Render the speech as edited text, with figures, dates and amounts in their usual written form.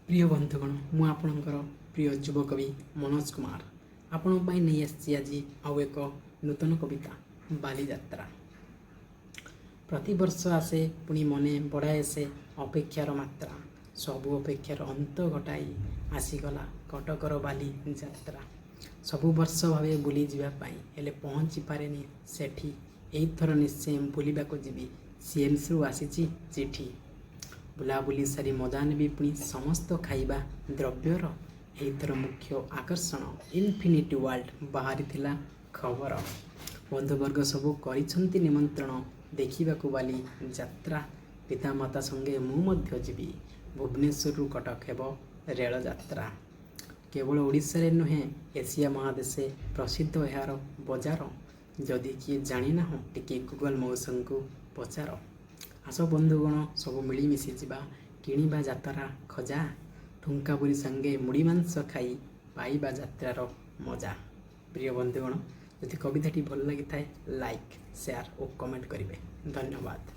प्रिय बंधुगण मु आपणकर प्रिय युवकवि मनोज कुमार आपण नहीं आसी आज आउ एक नूतन कविता बाली यात्रा। प्रति वर्ष आसे पुणी मने बढ़ाए से अपेक्षार मात्रा सबु अपेक्षार अंत घटाई आसीगला कटकर बाली यात्रा। सबु वर्ष भावे बुली जावाई हेले पहुँची पारे सेठी एथर निश्चय बुलवाक जीवी सीएमसी रु आसी चिठी बुलाबुली सारी मजा नेबी पुणी समस्त खाइबा द्रव्यर एथर मुख्य आकर्षण इनफिनिटी वर्ल्ड बाहरी थिला खबर। बंधुवर्ग सबू करिछंती निमंत्रण देखिबाकू बाली यात्रा। पितामाता संगे मु मध्य जीवी भुवनेश्वर कटक हेब रेल यात्रा। केवल ओडिशा रे नुहे एशिया महादेशे प्रसिद्ध यार बजार। जदि किए जानी ना टिके गूगल मौसम को पचार। आस बंधुगण सब मिलमिशि जावा किणवा यात्रा खजा ठुंका पुरी संगे मुड़ी मांस खाई पाइबा यात्रार मजा। प्रिय बंधुगण यदि कविताटी भल लगी थाए लाइक शेयर और कमेंट करेंगे। धन्यवाद।